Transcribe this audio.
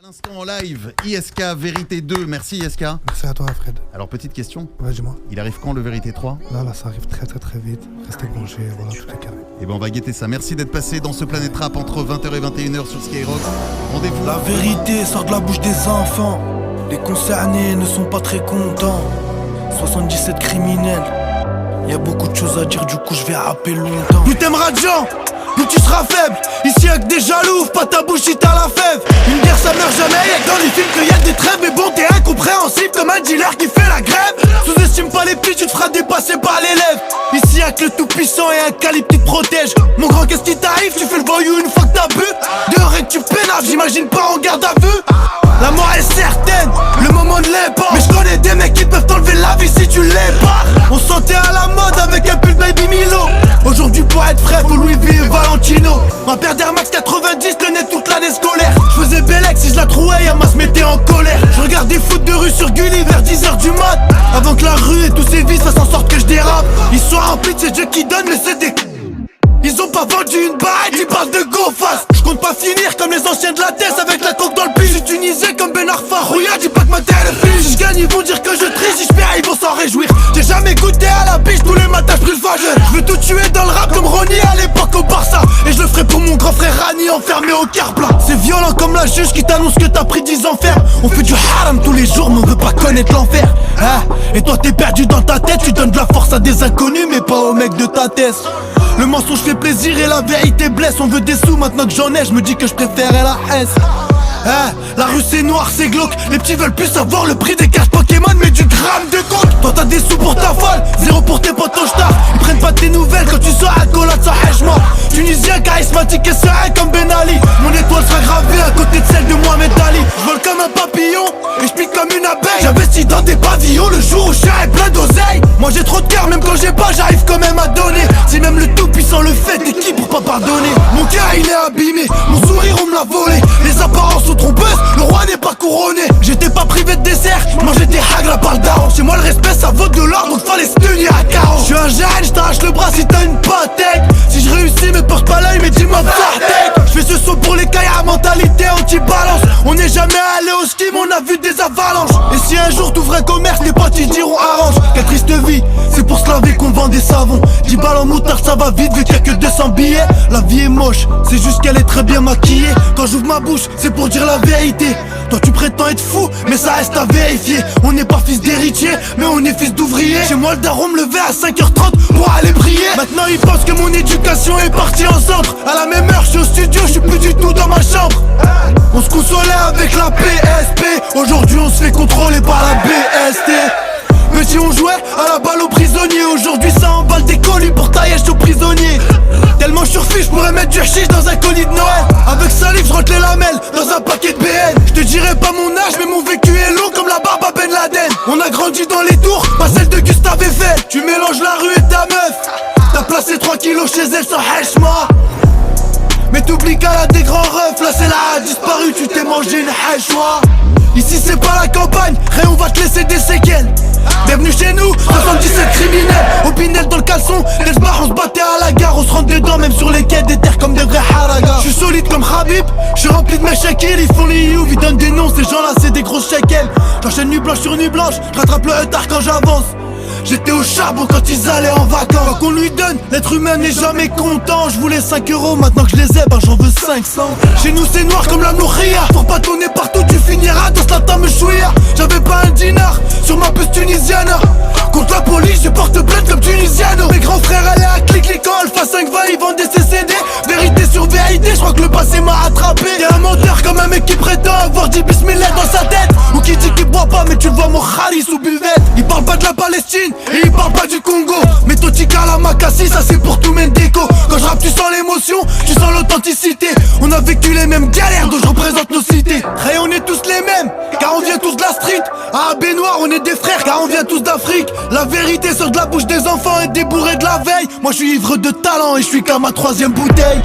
Instant en live, ISK Vérité 2, merci ISK. Merci à toi Fred. Alors petite question, Ouais, dis-moi. il arrive quand le Vérité 3? Là, ça arrive très vite. Restez branchés, voilà, tout est carré. Et ben on va guetter ça, merci d'être passé dans ce Planète Rap entre 20h et 21h sur Skyrock. Rendez-vous. La vérité sort de la bouche des enfants. Les concernés ne sont pas très contents. 77 criminels. Y'a beaucoup de choses à dire, du coup je vais rapper longtemps. Plus t'aimeras de gens, plus tu seras faible. Ici y'a que des jaloux, pas ta bouche si t'as la fève. Une guerre ça meurt jamais, y'a que dans les films qu'il y a des trêves. Mais bon t'es incompréhensible comme un dealer qui fait la grève. Sous-estime pas les petits, tu te feras dépasser par l'élève. Ici y'a que le tout puissant et un calibre qui te protège. Mon grand qu'est-ce qui t'arrive, tu fais le voyou une fois que t'as bu. Dehors et que tu pénaves, j'imagine pas en garde à vue. La mort est certaine, le moment de l'époque. Mais je connais des mecs qui peuvent t'enlever la vie si tu l'es pas. On se sentait à la mode avec un pull Baby Milo. Aujourd'hui pour être frais faut Louis V et Valentino. Ma paire d'Air Max 90 tenait toute l'année scolaire. Je faisais Bélec si je la trouvais, Yama se mettait en colère. Je regardais foot de rue sur Gulli vers 10h du mat. Avant que la rue et tous ses vices fassent en sorte que je dérape. Ils sont remplis de ces jeux qui donnent mais c'est des... Ils ont pas vendu une bague, ils parlent de go fast. Je compte pas finir comme les anciens de la tête avec la coque dans le pif. Je suis tunisé comme Ben Arfa, Rouya, dis pas que ma tête est fille. Si je gagne ils vont dire que je triche, si je perds ils vont s'en réjouir. J'ai jamais goûté à la biche, tous les matins je pris le fageur. Je veux tout tuer dans le rap comme Ronnie à l'époque au Barça. Et je le ferai pour mon grand frère Rani enfermé au Carbla. C'est violent comme la juge qui t'annonce que t'as pris 10 ans ferme. On fait du haram tous les jours mais on veut pas connaître l'enfer, hein. Et toi t'es perdu dans ta tête, tu donnes de la force à des inconnus mais pas aux mecs de ta tête. Le mensonge fait plaisir et la vérité blesse. On veut des sous maintenant que j'en ai, je me dis que je préférais la S. Hein, la rue c'est noir, c'est glauque. Les petits veulent plus savoir le prix des cartes Pokémon mais du gramme de coke. Toi t'as des sous pour ta folle, zéro pour tes potes au star. Ils prennent pas tes nouvelles quand tu sors à collade ça hèche-moi. Tunisien charismatique et serein comme Ben Ali. Mon étoile sera gravée à côté de celle de Mohamed Ali. Je vole comme un papillon et je pique comme une abeille. J'investis dans des pavillons le jour où je serai plein d'oseille. Moi j'ai trop de cœur, même quand j'ai pas j'arrive quand même à donner. Si même le tout puissant le fait, t'es qui pour pas pardonner? Mon cœur il est abîmé, mon sourire on me l'a volé. Les apparences sont trompeuses, le roi n'est pas couronné. J'étais pas privé de dessert, mangeais des hagla par le daron. Chez moi le respect ça vaut de l'or donc fallait se tenir à carreau. Je suis un gène, je t'arrache le bras si t'as une patek. Si je réussis me porte pas l'œil mais dis-moi patek. Je fais ce saut pour les caillards, mentalité anti-balance. On n'est jamais allé au ski mais on a vu des avalanches. Et si un jour t'ouvres un commerce, les potes ils diront arrange. Quelle triste vie, c'est pour se laver qu'on vend des savons. 10 balles en moutarde ça va vite vu qu'il y a que 200 billets. La vie est moche, c'est juste qu'elle est très bien maquillée. Quand j'ouvre ma bouche, c'est pour dire la vérité. Toi tu prétends être fou, mais ça reste à vérifier. On n'est pas fils d'héritier, mais on est fils d'ouvrier. Chez moi le daron me levait à 5h30 pour aller prier. Maintenant ils pensent que mon éducation est partie en centre. À la même heure je suis au studio, je suis plus du tout dans ma chambre. On se consolait avec la PSP. Aujourd'hui on se fait contrôler par la BST. Petit on jouait à la balle aux prisonniers. Aujourd'hui ça emballe des colis pour tailler aux prisonniers. Tellement je surfis, je pourrais mettre du hashish dans un colis de Noël. Avec salive je rentre les lamelles dans un paquet de BN. Je te dirai pas mon âge mais mon vécu est long comme la barbe à Ben Laden. On a grandi dans les tours, pas celle de Gustave Eiffel. Tu mélanges la rue et ta meuf. T'as placé 3 kilos chez elle sans hèche-moi. Mais t'oublies qu'elle a des grands refs. Là c'est là a disparu, tu t'es mangé une hèche-moi. Ici c'est pas la campagne, rien on va te laisser des séquelles. Bienvenue chez nous, 77 criminels. Au Pinel dans le caleçon, dès le bar on se battait à la gare. On se rentre dedans même sur les quais des terres comme des vrais haragas. Je suis solide comme Habib, je suis rempli de mes shekels. Ils font les youves, ils donnent des noms, ces gens là c'est des grosses shekels. J'enchaîne nuit blanche sur nuit blanche, je rattrape le retard quand j'avance. J'étais au charbon quand ils allaient en vacances. Quoi qu'on lui donne, l'être humain n'est jamais content. Je voulais 5 euros, maintenant que je les ai, ben j'en veux 500. Chez nous c'est noir comme la nourria. Pour pas tourner partout, tu finiras dans la tame chouïa. J'avais pas un dinar sur ma puce tunisienne. Contre la police, je porte plainte comme tunisiano. Mes grands frères allaient à clic quand Alpha 5 va, ils vendaient ses CD. Vérité sur vérité, je crois que le passé m'a attrapé. Y'a un menteur comme un mec qui prétend avoir dit bismillah dans sa tête. Ou qui dit qu'il boit pas mais tu le vois mon khalis sous buvette. Il parle pas de la Palestine et il parle pas du Congo. Mais Totika la Makassi, ça c'est pour tout Mendeko. Quand je rappe tu sens l'émotion, tu sens l'authenticité. On a vécu les mêmes galères dont je représente nos cités. Et on est tous les mêmes, car on vient tous de la street. À Baignoire on est des frères, car on vient tous d'Afrique. La vérité sort de la bouche des enfants et des bourrés de la veille. Moi je suis ivre de talent et je suis qu'à ma 3e bouteille.